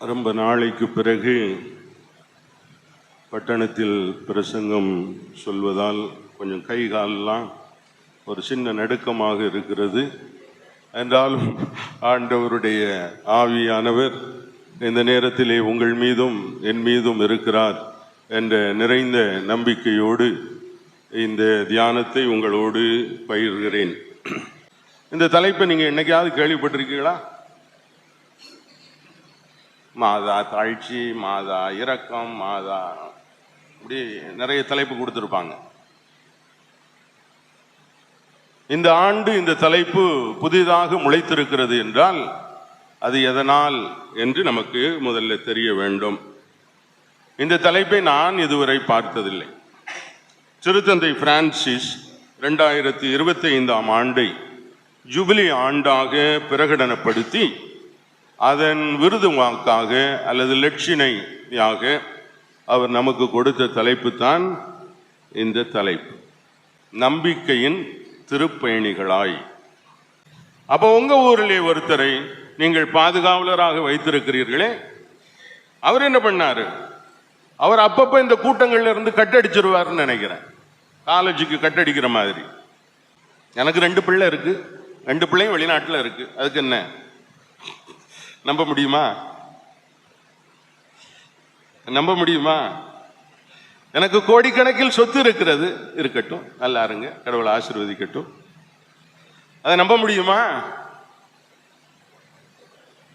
ரொம்ப நாளைக்கு பிறகு பட்டணத்தில் பிரசங்கம் சொல்வதால் கொஞ்சம் கை காலெல்லாம் ஒரு சின்ன நடுக்கமாக இருக்கிறது. என்றாலும் ஆண்டவருடைய ஆவியானவர் இந்த நேரத்திலே உங்கள் மீதும் என் மீதும் இருக்கிறார் என்ற நிறைந்த நம்பிக்கையோடு இந்த தியானத்தை உங்களோடு பகிர்கிறேன். இந்த தலைப்பை நீங்கள் என்னைக்காவது கேள்விப்பட்டிருக்கீங்களா? மாதா தாழ்ச்சி, மாதா இரக்கம், மாதா இப்படி நிறைய தலைப்பு கொடுத்துருப்பாங்க. இந்த ஆண்டு இந்த தலைப்பு புதிதாக முளைத்திருக்கிறது என்றால் அது எதனால் என்று நமக்கு முதல்ல தெரிய வேண்டும். இந்த தலைப்பை நான் இதுவரை பார்த்ததில்லை. திருத்தந்தை பிரான்சிஸ் 2025ஆம் ஆண்டை ஜூபிலி ஆண்டாக பிரகடனப்படுத்தி அதன் விருது வாக்காக அல்லது லட்சினையாக அவர் நமக்கு கொடுத்த தலைப்பு தான் இந்த தலைப்பு, நம்பிக்கையின் திருப்பயணிகளாய். அப்போ உங்க ஊரிலே ஒருத்தரை நீங்கள் பாதுகாவலராக வைத்திருக்கிறீர்களே, அவர் என்ன பண்ணாரு? அவர் அப்பப்போ இந்த கூட்டங்கள்ல இருந்து கட்டடிச்சிருவாருன்னு நினைக்கிறேன். காலேஜுக்கு கட்டடிக்கிற மாதிரி. எனக்கு 2 பிள்ளை இருக்கு, 2 பிள்ளையும் வெளிநாட்டில் இருக்கு. அதுக்கு என்ன நம்ப முடியுமா? நம்ப முடியுமா? எனக்கு கோடிக்கணக்கில் சொத்து இருக்கிறது, இருக்கட்டும், நல்லா இருங்க, கடவுளை ஆசீர்வதிக்கட்டும். அதை நம்ப முடியுமா?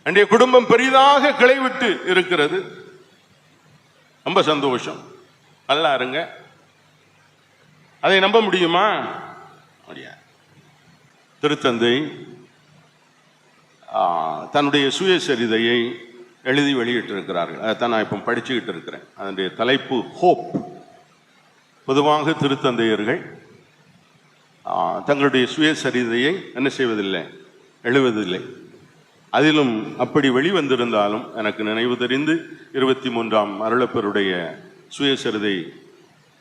என்னுடைய குடும்பம் பெரிதாக கிளை விட்டு இருக்கிறது, ரொம்ப சந்தோஷம், நல்லா இருங்க. அதை நம்ப முடியுமா? முடியாது. திருத்தந்தை தன்னுடைய சுயசரிதையை எழுதி வெளியிட்டிருக்கிறார்கள். அதைத்தான் நான் இப்போ படிச்சுக்கிட்டு இருக்கிறேன். அதனுடைய தலைப்பு ஹோப். பொதுவாக திருத்தந்தையர்கள் தங்களுடைய சுயசரிதையை என்ன செய்வதில்லை, எழுவதில்லை. அதிலும் அப்படி வெளிவந்திருந்தாலும் எனக்கு நினைவு தெரிந்து 23ஆம் அருளப்பருடைய சுயசரிதை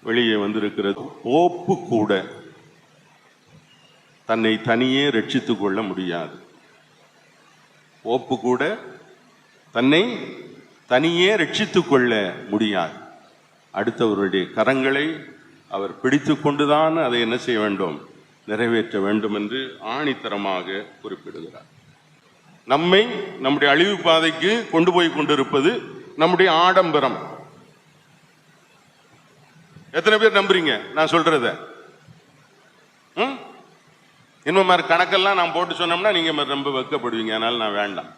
வெளியே வந்திருக்கிறது. ஹோப்பு கூட தன்னை தனியே ரட்சித்து கொள்ள முடியாது. ஓப்பு கூட தன்னை தனியே ரட்சித்துக் கொள்ள முடியாது. அடுத்தவருடைய கரங்களை அவர் பிடித்து கொண்டுதான் அதை என்ன செய்ய வேண்டும், நிறைவேற்ற வேண்டும் என்று ஆணித்தரமாக குறிப்பிடுகிறார். நம்மை நம்முடைய அழிவு பாதைக்கு கொண்டு போய் கொண்டிருப்பது நம்முடைய ஆடம்பரம். எத்தனை பேர் நம்புறீங்க நான் சொல்றத? இன்னும் மாதிரி கணக்கெல்லாம் நான் போட்டு சொன்னோம்னா நீங்க ரொம்ப வெக்கப்படுவீங்க. அதனால நான் வேண்டாம்.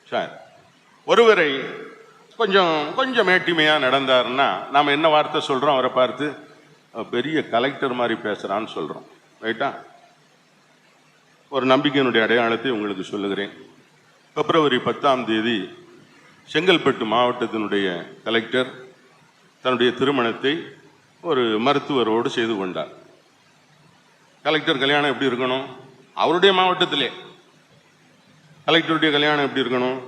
சரி, ஒருவரை கொஞ்சம் மேட்டிமையா நடந்தாருன்னா நாம என்ன வார்த்தை சொல்றோம்? அவரை பார்த்து பெரிய கலெக்டர் மாதிரி பேசுறான்னு சொல்றோம். ரைட்டா? ஒரு நம்பிக்கையினுடைய அடையாளத்தை உங்களுக்கு சொல்லுகிறேன். பிப்ரவரி 10ஆம் தேதி செங்கல்பட்டு மாவட்டத்தினுடைய கலெக்டர் தன்னுடைய திருமணத்தை ஒரு மருத்துவரோடு செய்து கொண்டார். கலெக்டர் கல்யாணம் எப்படி இருக்கணும்? அவருடைய மாவட்டத்திலே கலெக்டருடைய கல்யாணம் எப்படி இருக்கணும்?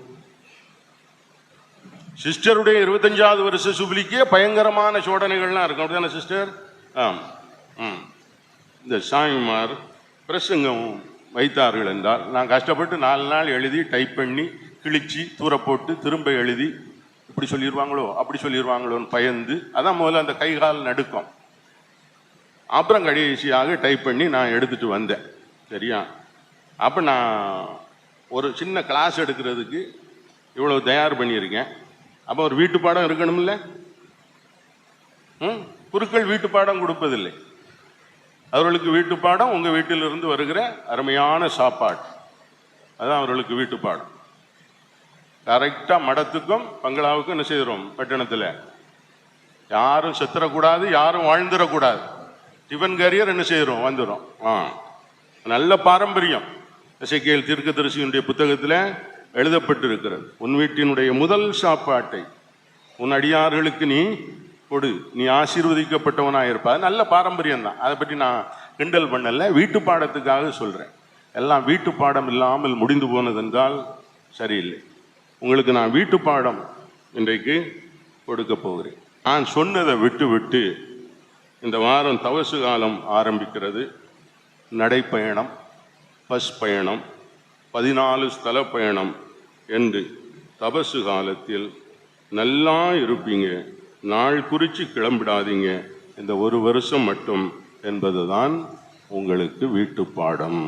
சிஸ்டருடைய 25வது வருஷ சுபிலிக்கே பயங்கரமான சோதனைகள்லாம் இருக்கும். அப்படிதானே சிஸ்டர்? இந்த சாமிமார் பிரசங்கம் வைத்தார்கள் என்றால் நான் கஷ்டப்பட்டு 4 நாள் எழுதி டைப் பண்ணி கிழிச்சு தூர போட்டு திரும்ப எழுதி இப்படி சொல்லிடுவாங்களோ அப்படி சொல்லிடுவாங்களோன்னு பயந்து, அதான் முதல்ல அந்த கை கால் நடுக்கம். அப்புறம் கடைசியாக டைப் பண்ணி நான் எடுத்துட்டு வந்தேன். சரியா? அப்போ நான் ஒரு சின்ன கிளாஸ் எடுக்கிறதுக்கு இவ்வளவு தயார் பண்ணியிருக்கேன். அப்போ ஒரு வீட்டு பாடம் இருக்கணும்ல? குருக்கள் வீட்டு பாடம் கொடுப்பதில்லை. அவர்களுக்கு வீட்டு பாடம் உங்கள் வீட்டிலிருந்து வருகிற அருமையான சாப்பாடு, அதுதான் அவர்களுக்கு வீட்டு பாடம். கரெக்டாக மடத்துக்கும் பங்களாவுக்கும் என்ன செய்கிறோம்? பட்டணத்தில் யாரும் செத்துறக்கூடாது, யாரும் வாழ்ந்துடக்கூடாது. டிஃபன் கேரியர் என்ன செய்கிறோம்? வந்துடும். நல்ல பாரம்பரியம். எசேக்கியேல் தீர்க்கதரிசியினுடைய புத்தகத்தில் எழுதப்பட்டிருக்கிறது. உன் வீட்டினுடைய முதல் சாப்பாட்டை உன் அடியார்களுக்கு நீ கொடு, நீ ஆசீர்வதிக்கப்பட்டவனாக இருப்பார். நல்ல பாரம்பரியம் தான், அதை பற்றி நான் கிண்டல் பண்ணல, வீட்டு பாடத்துக்காக சொல்கிறேன். எல்லாம் வீட்டு பாடம் இல்லாமல் முடிந்து போனதென்றால் சரியில்லை. உங்களுக்கு நான் வீட்டு பாடம் இன்றைக்கு கொடுக்க போகிறேன். நான் சொன்னதை விட்டு விட்டு இந்த வாரம் தவசு காலம் ஆரம்பிக்கிறது. நடைப்பயணம், பஸ் பயணம், 14 ஸ்தல பயணம் என்று தபசு காலத்தில் நல்லா இருப்பீங்க, நாள் குறித்து கிளம்பிடாதீங்க, இந்த 1 வருஷம் மட்டும் என்பதுதான் உங்களுக்கு வீட்டு பாடம்.